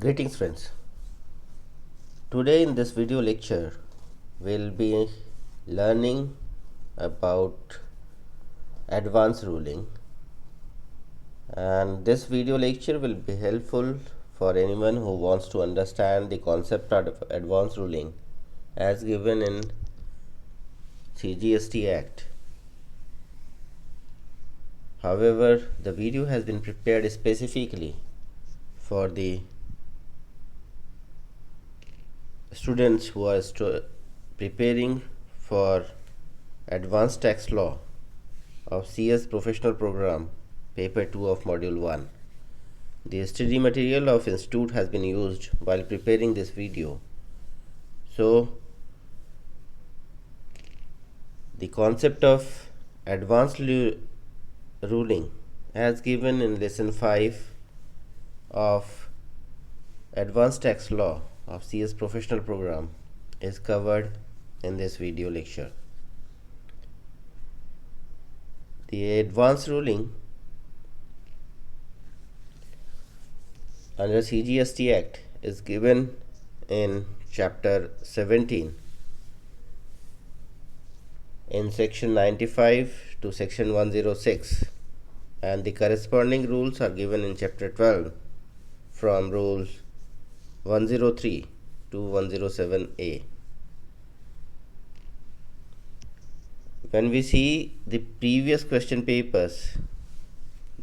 Greetings friends. Today in this video lecture we'll be learning about advanced ruling, and this video lecture will be helpful for anyone who wants to understand the concept of advanced ruling as given in CGST Act. However, the video has been prepared specifically for the students who are preparing for advanced tax law of CS professional program paper 2 of module 1. The study material of institute has been used while preparing this video. So the concept of advanced ruling as given in lesson 5 of advanced tax law of CS professional program is covered in this video lecture. The advanced ruling under CGST Act is given in chapter 17 in section 95 to section 106, and the corresponding rules are given in chapter 12 from rules 103 to 107A. When we see the previous question papers,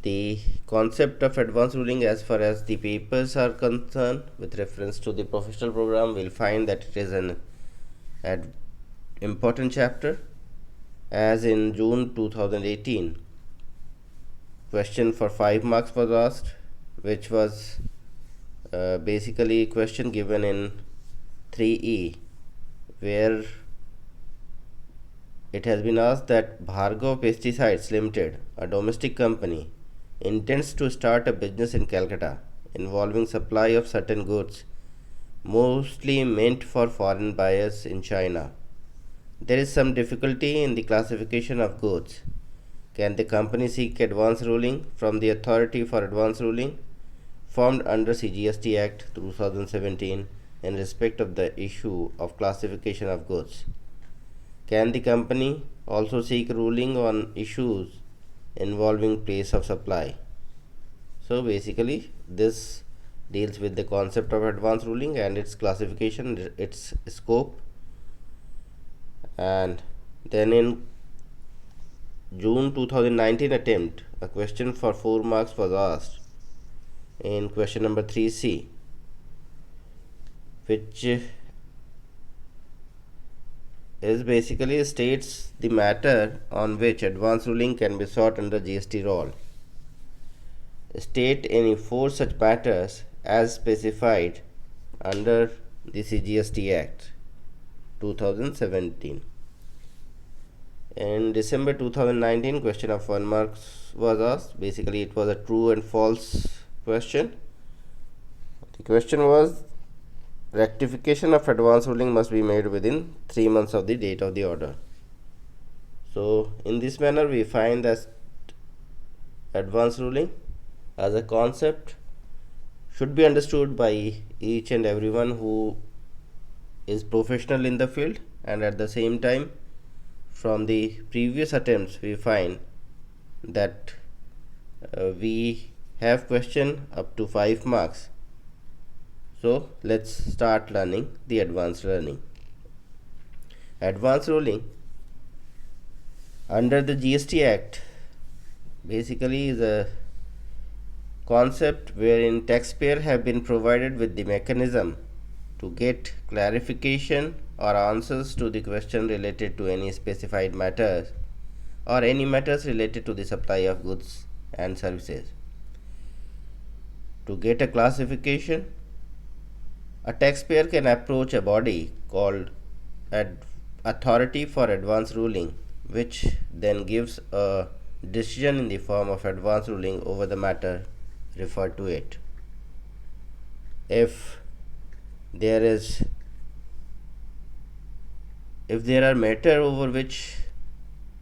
the concept of advanced ruling as far as the papers are concerned with reference to the professional program, we'll find that it is an important chapter, as in June 2018 question for 5 marks was asked, which was basically a question given in 3E, where it has been asked that Bhargav Pesticides Limited, a domestic company, intends to start a business in Calcutta involving supply of certain goods mostly meant for foreign buyers in China. There is some difficulty in the classification of goods. Can the company seek advance ruling from the Authority for Advance Ruling formed under CGST Act 2017 in respect of the issue of classification of goods? Can the company also seek ruling on issues involving place of supply? So basically this deals with the concept of advance ruling and its classification, its scope. And then in June 2019 attempt, a question for 4 marks was asked in question number 3C, which is basically states the matter on which advance ruling can be sought under GST rule. State any 4 such matters as specified under the CGST Act 2017. In December 2019, question of 1 marks was asked. Basically it was a true and false question. The question was, rectification of advance ruling must be made within 3 months of the date of the order. So in this manner we find that advance ruling as a concept should be understood by each and everyone who is professional in the field, and at the same time from the previous attempts we find that we have question up to 5 marks. So let's start learning the advanced learning. Advanced ruling under the GST Act basically is a concept wherein taxpayer have been provided with the mechanism to get clarification or answers to the question related to any specified matters or any matters related to the supply of goods and services. To get a classification, a taxpayer can approach a body called Authority for Advance Ruling, which then gives a decision in the form of advance ruling over the matter referred to it. If there are matter over which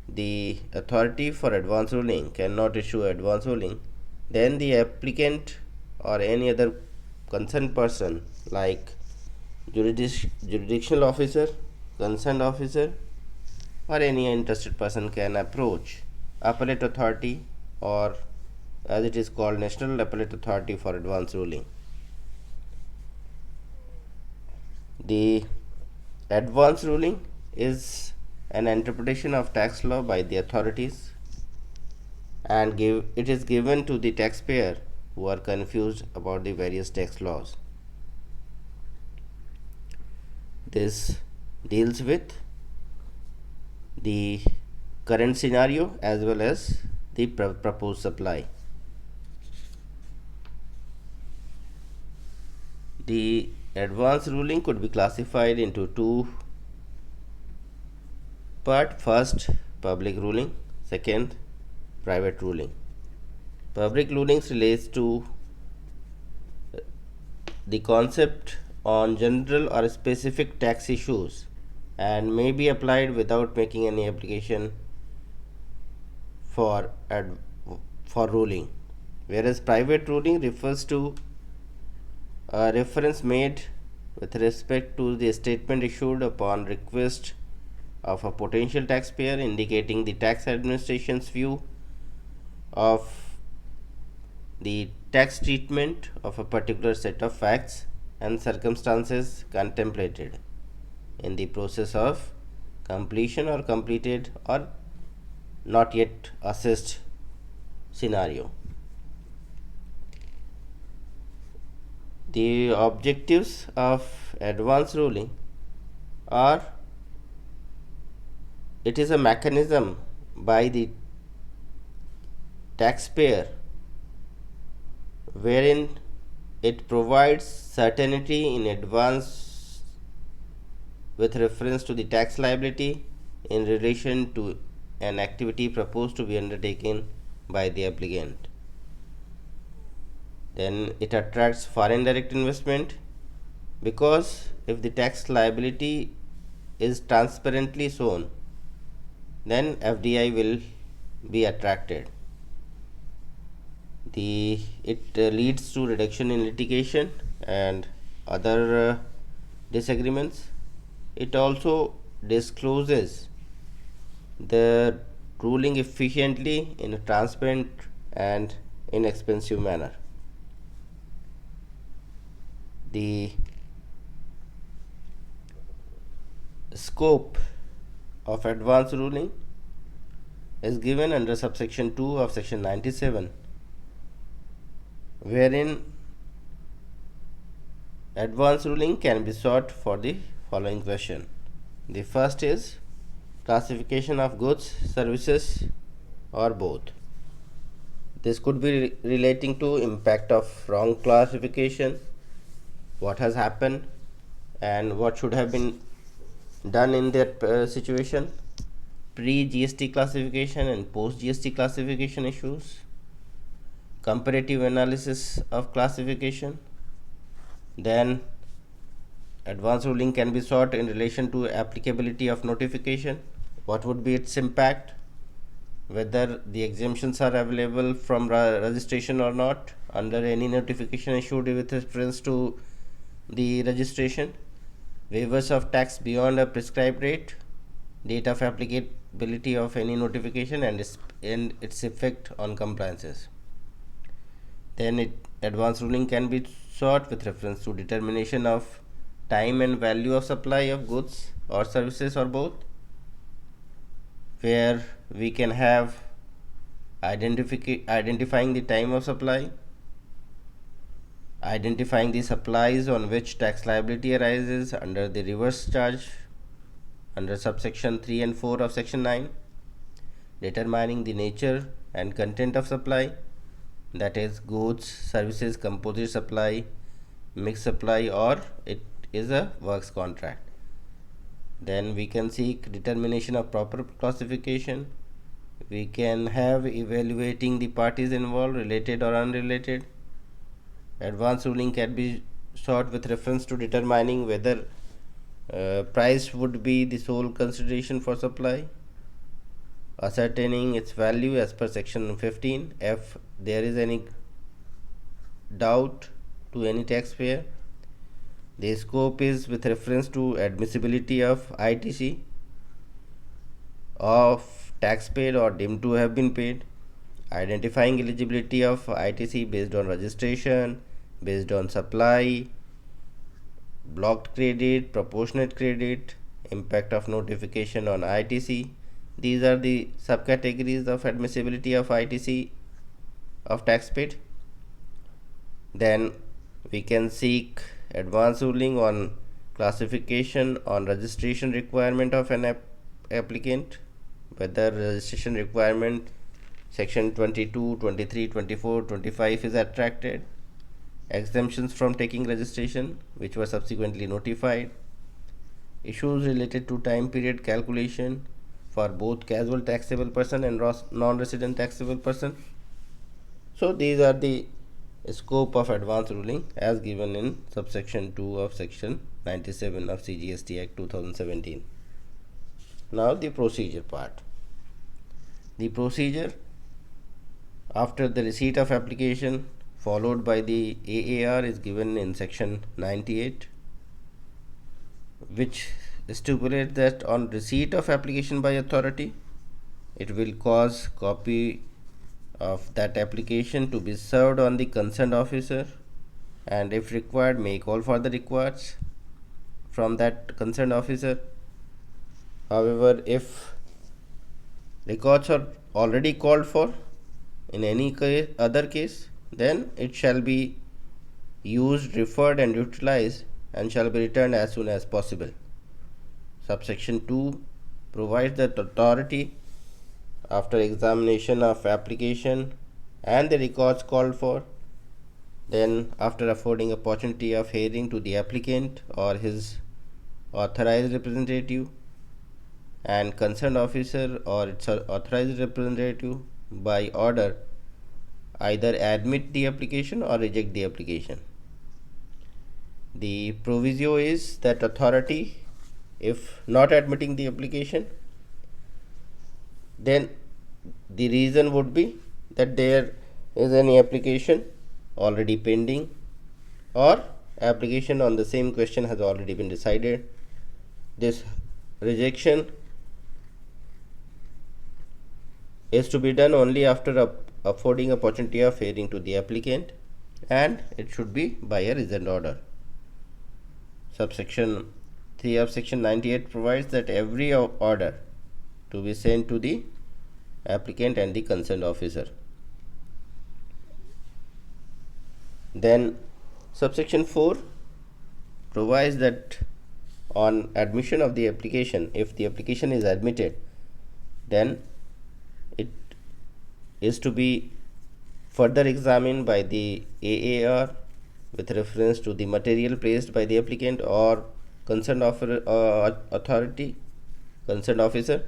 the Authority for Advance Ruling cannot issue advance ruling, then the applicant or any other concerned person like jurisdictional officer, concerned officer, or any interested person can approach appellate authority, or as it is called, National Appellate Authority for advance ruling. The advance ruling is an interpretation of tax law by the authorities, and it is given to the taxpayer who are confused about the various tax laws. This deals with the current scenario as well as the proposed supply. The advance ruling could be classified into two parts. First, public ruling. Second, private ruling. Public rulings relates to the concept on general or specific tax issues and may be applied without making any application for ruling, whereas private ruling refers to a reference made with respect to the statement issued upon request of a potential taxpayer, indicating the tax administration's view of the tax treatment of a particular set of facts and circumstances contemplated in the process of completion or completed or not yet assessed scenario. The objectives of advance ruling are: it is a mechanism by the taxpayer wherein it provides certainty in advance with reference to the tax liability in relation to an activity proposed to be undertaken by the applicant. Then it attracts foreign direct investment, because if the tax liability is transparently shown, then FDI will be attracted. It leads to reduction in litigation and other disagreements. It also discloses the ruling efficiently in a transparent and inexpensive manner. The scope of advance ruling is given under subsection 2 of section 97, wherein advance ruling can be sought for the following question. The first is classification of goods, services, or both. This could be relating to impact of wrong classification, what has happened and what should have been done in that situation, pre-GST classification and post-GST classification issues, comparative analysis of classification. Then advance ruling can be sought in relation to applicability of notification, what would be its impact, whether the exemptions are available from registration or not under any notification issued with reference to the registration, waivers of tax beyond a prescribed rate, date of applicability of any notification and its effect on compliances. Then advance ruling can be sought with reference to determination of time and value of supply of goods or services or both, where we can have identifying the time of supply, identifying the supplies on which tax liability arises under the reverse charge under subsection 3 and 4 of section 9, determining the nature and content of supply, that is goods, services, composite supply, mixed supply, or it is a works contract. Then we can seek determination of proper classification. We can have evaluating the parties involved, related or unrelated. Advance ruling can be sought with reference to determining whether price would be the sole consideration for supply, ascertaining its value as per section 15. If there is any doubt to any taxpayer. The scope is with reference to admissibility of ITC of tax paid or deemed to have been paid, identifying eligibility of ITC based on registration, based on supply, blocked credit, proportionate credit, impact of notification on ITC. These are the subcategories of admissibility of ITC of tax paid. Then we can seek advance ruling on classification on registration requirement of an applicant, whether registration requirement section 22, 23, 24, 25 is attracted, exemptions from taking registration which were subsequently notified, issues related to time period calculation for both casual taxable person and non-resident taxable person. So these are the scope of advance ruling as given in subsection 2 of section 97 of CGST Act 2017. Now the procedure part. The procedure after the receipt of application followed by the AAR is given in section 98, which stipulates that on receipt of application by authority, it will cause copy of that application to be served on the concerned officer, and if required may call for the records from that concerned officer. However, if records are already called for in any other case, then it shall be used, referred and utilized and shall be returned as soon as possible. Subsection 2 provides that authority, after examination of application and the records called for, then after affording opportunity of hearing to the applicant or his authorized representative and concerned officer or its authorized representative, by order either admit the application or reject the application. The proviso is that authority, if not admitting the application, then the reason would be that there is any application already pending or application on the same question has already been decided. This rejection is to be done only after affording opportunity of hearing to the applicant, and it should be by a reasoned order. Subsection 3 of section 98 provides that every order to be sent to the applicant and the concerned officer. Then subsection 4 provides that on admission of the application, if the application is admitted, then it is to be further examined by the AAR with reference to the material placed by the applicant or concerned authority, concerned officer.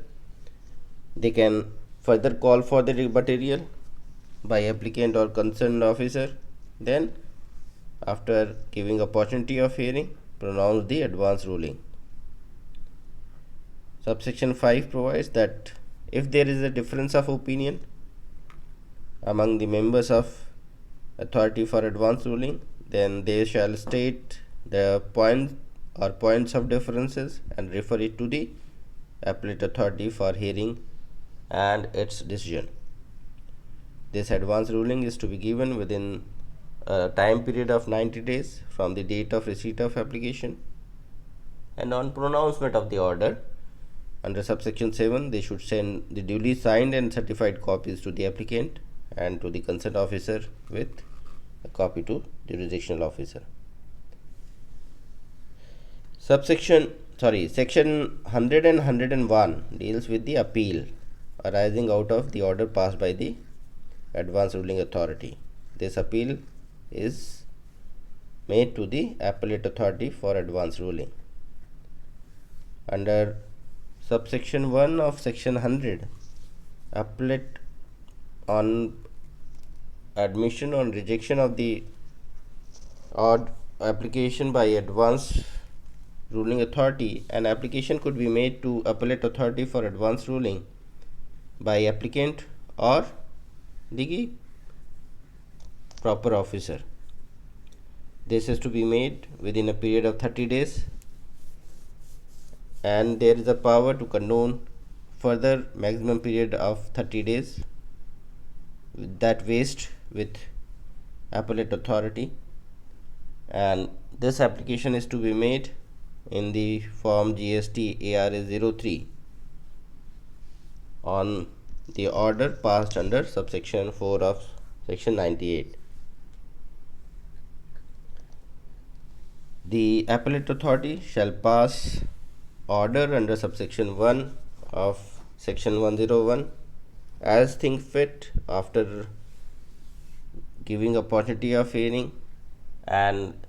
They can further call for the material by applicant or concerned officer, then after giving opportunity of hearing, pronounce the advance ruling. Subsection 5 provides that if there is a difference of opinion among the members of authority for advance ruling, then they shall state the point or points of differences and refer it to the appellate authority for hearing and its decision. This advance ruling is to be given within a time period of 90 days from the date of receipt of application, and on pronouncement of the order under subsection 7 they should send the duly signed and certified copies to the applicant and to the concerned officer with a copy to the jurisdictional officer. Section 100 and 101 deals with the appeal arising out of the order passed by the advance ruling authority. This appeal is made to the appellate authority for advance ruling. Under subsection 1 of section 100, appellate on admission or rejection of the application by advance ruling authority, an application could be made to appellate authority for advance ruling by applicant or the proper officer. This is to be made within a period of 30 days, and there is a power to condone further maximum period of 30 days that waste with appellate authority, and this application is to be made in the form GST ARA 03 on the order passed under subsection 4 of section 98. The appellate authority shall pass order under subsection 1 of section 101 as think fit after giving opportunity of hearing, and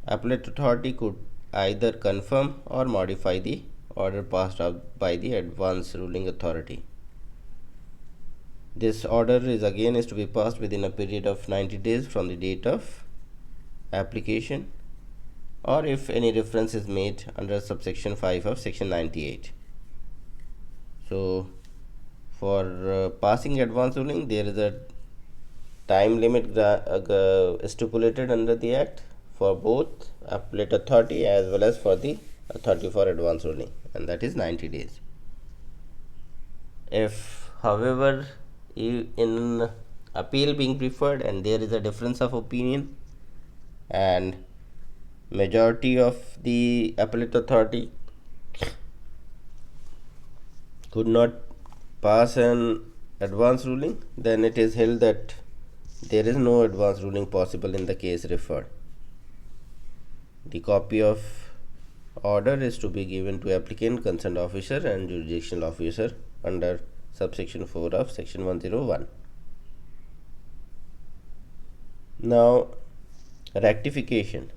appellate authority could either confirm or modify the order passed out by the advance ruling authority. This order is to be passed within a period of 90 days from the date of application, or if any reference is made under subsection 5 of section 98. So for passing advance ruling, there is a time limit stipulated under the act for both appellate authority as well as for the authority for advance ruling, and that is 90 days. If however in appeal being preferred and there is a difference of opinion and majority of the appellate authority could not pass an advance ruling, then it is held that there is no advance ruling possible in the case referred. The copy of order is to be given to applicant, concerned officer and jurisdictional officer under subsection 4 of section 101. Now, rectification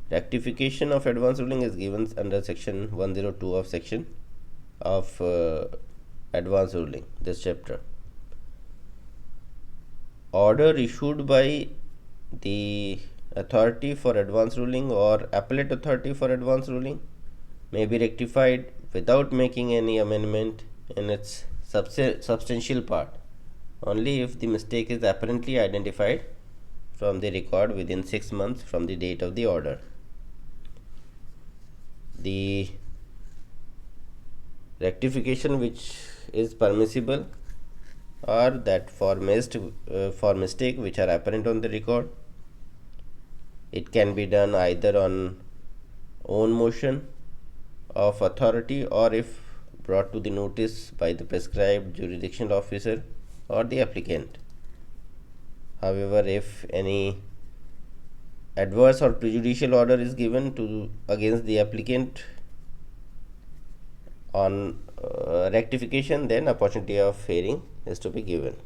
of advance ruling is given under section 102 of section of advance ruling, this chapter. Order issued by the authority for advance ruling or appellate authority for advance ruling may be rectified without making any amendment in its substantial part, only if the mistake is apparently identified from the record within 6 months from the date of the order. The rectification which is permissible are that for mistake which are apparent on the record. It can be done either on own motion of authority or if brought to the notice by the prescribed jurisdictional officer or the applicant. However, if any adverse or prejudicial order is given against the applicant on rectification, then opportunity of hearing is to be given.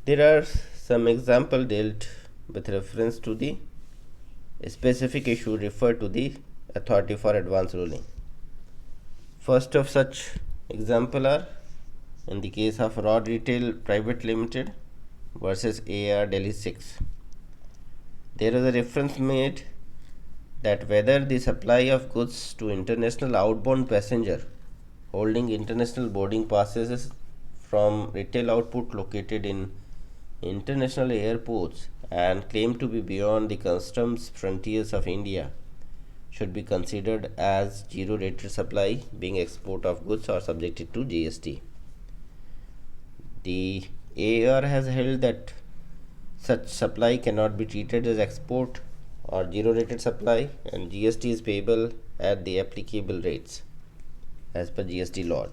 There are some example dealt with reference to the specific issue referred to the authority for advance ruling. First of such example are in the case of Rod Retail Private Limited versus AR Delhi 6. There is a reference made that whether the supply of goods to international outbound passenger holding international boarding passes from retail output located in international airports and claimed to be beyond the customs frontiers of India should be considered as zero rated supply, being export of goods or subjected to GST. The AAR has held that such supply cannot be treated as export or zero rated supply, and GST is payable at the applicable rates as per GST law.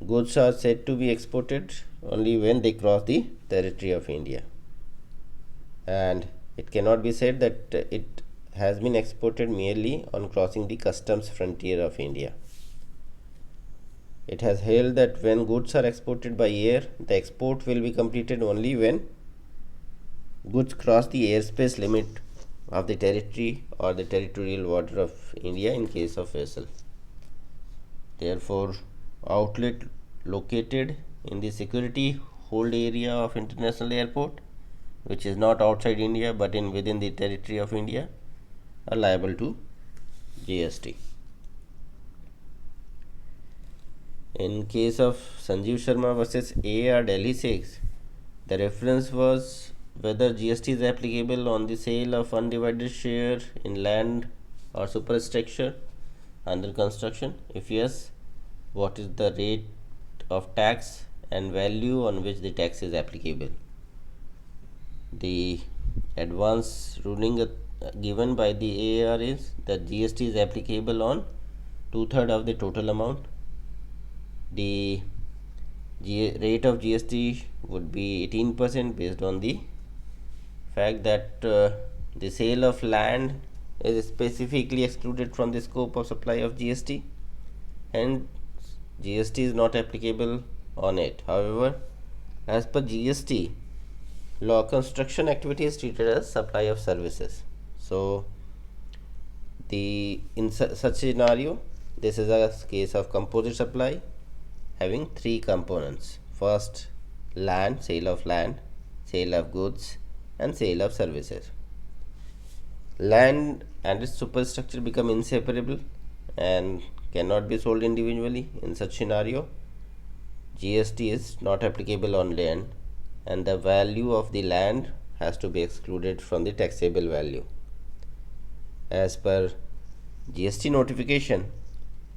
Goods are said to be exported only when they cross the territory of India, and it cannot be said that it has been exported merely on crossing the customs frontier of India. It has held that when goods are exported by air, the export will be completed only when goods cross the airspace limit of the territory or the territorial water of India in case of vessel. Therefore, outlet located in the security hold area of international airport, which is not outside India but within the territory of India, are liable to GST. In case of Sanjeev Sharma versus AR Delhi 6, The reference was whether GST is applicable on the sale of undivided share in land or superstructure under construction. If yes, what is the rate of tax and value on which the tax is applicable? The advance ruling given by the AAR is that GST is applicable on 2/3 of the total amount. The rate of GST would be 18% based on the fact that the sale of land is specifically excluded from the scope of supply of GST, and GST is not applicable on it. However, as per GST law, construction activity is treated as supply of services. So in such scenario, this is a case of composite supply having three components. First, land, sale of land, sale of goods, and sale of services. Land and its superstructure become inseparable and cannot be sold individually. In such scenario, GST is not applicable on land, and the value of the land has to be excluded from the taxable value. As per GST notification,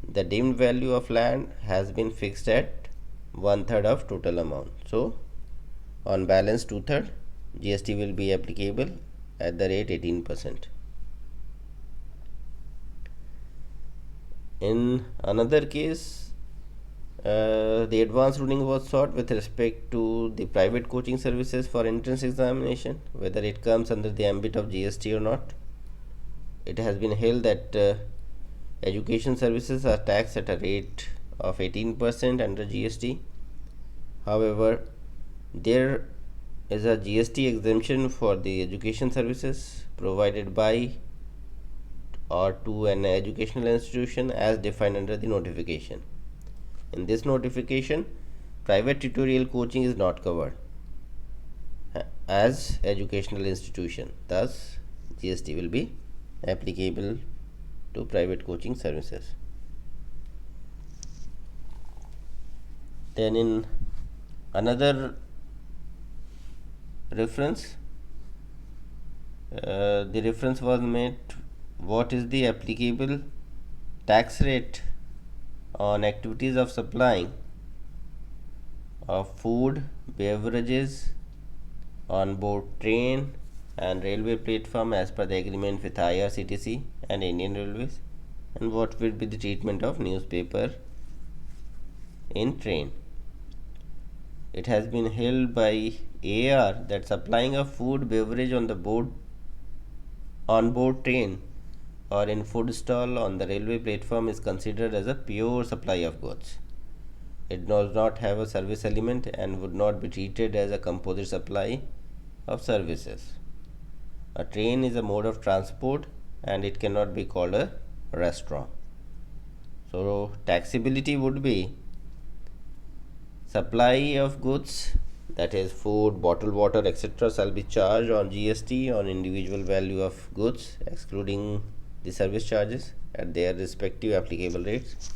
the deemed value of land has been fixed at 1/3 of total amount. So, on balance 2/3, GST will be applicable at the rate 18%. In another case, the advance ruling was sought with respect to the private coaching services for entrance examination, whether it comes under the ambit of GST or not. It has been held that education services are taxed at a rate of 18% under GST. However, there is a GST exemption for the education services provided by or to an educational institution as defined under the notification. In this notification, private tutorial coaching is not covered as educational institution. Thus, GST will be applicable to private coaching services. Then in another reference, the reference was made what is the applicable tax rate on activities of supplying of food, beverages on board train and railway platform as per the agreement with IRCTC and Indian Railways, and what will be the treatment of newspaper in train. It has been held by AAR that supplying of food, beverage on board train or in food stall on the railway platform is considered as a pure supply of goods. It does not have a service element and would not be treated as a composite supply of services. A train is a mode of transport and it cannot be called a restaurant. So, taxability would be supply of goods, that is food, bottled water, etc., shall be charged on GST on individual value of goods, excluding the service charges at their respective applicable rates.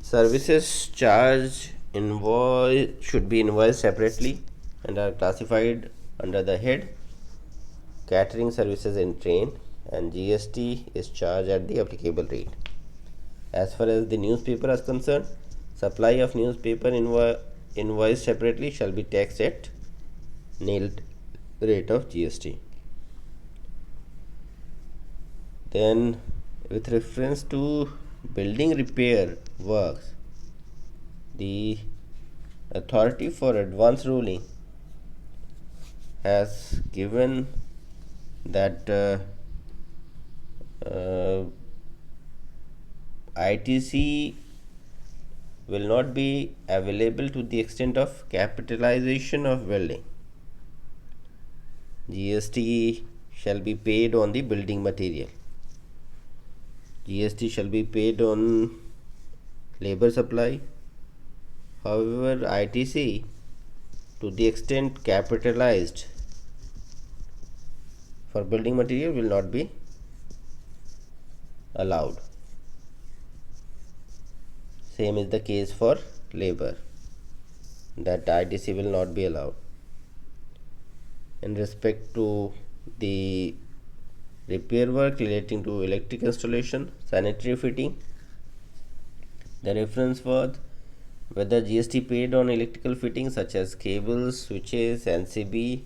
Services charged should be invoiced separately and are classified under the head catering services in train, and GST is charged at the applicable rate. As far as the newspaper is concerned, supply of newspaper invoiced separately shall be taxed at nil rate of GST. Then, with reference to building repair works, the authority for advance ruling has given that ITC will not be available to the extent of capitalization of building. GST shall be paid on the building material. GST shall be paid on labor supply. However, ITC to the extent capitalized for building material will not be allowed. Same is the case for labor, that ITC will not be allowed. in respect to the repair work relating to electric installation, sanitary fitting. The reference was whether GST paid on electrical fittings such as cables, switches, NCB,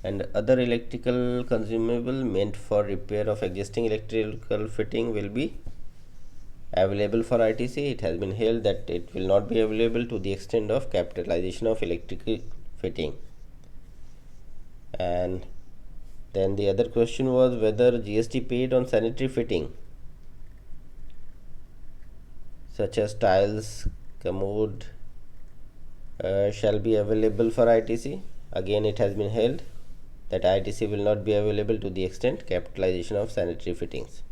and other electrical consumable meant for repair of existing electrical fitting will be available for ITC. It has been held that it will not be available to the extent of capitalization of electrical fitting. And then the other question was whether GST paid on sanitary fitting such as tiles, commode shall be available for ITC. Again, it has been held that ITC will not be available to the extent capitalization of sanitary fittings.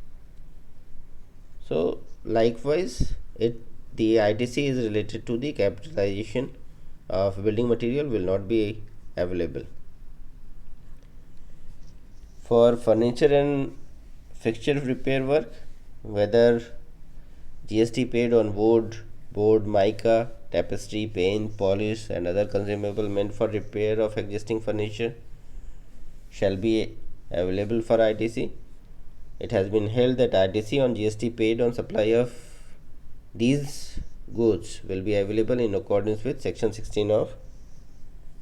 So likewise, the ITC is related to the capitalization of building material will not be available. For furniture and fixture repair work, whether GST paid on wood, board, mica, tapestry, paint, polish, and other consumable meant for repair of existing furniture shall be available for ITC. It has been held that ITC on GST paid on supply of these goods will be available in accordance with Section 16 of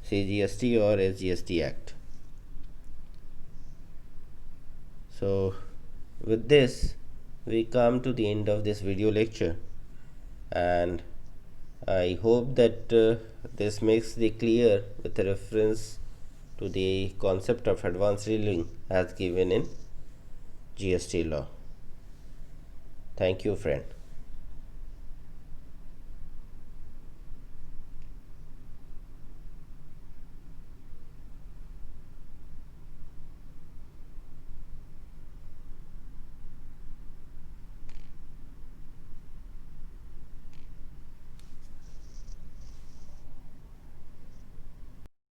CGST or SGST Act. So with this we come to the end of this video lecture, and I hope that this makes the clear with reference to the concept of advanced ruling as given in GST law. Thank you, friend.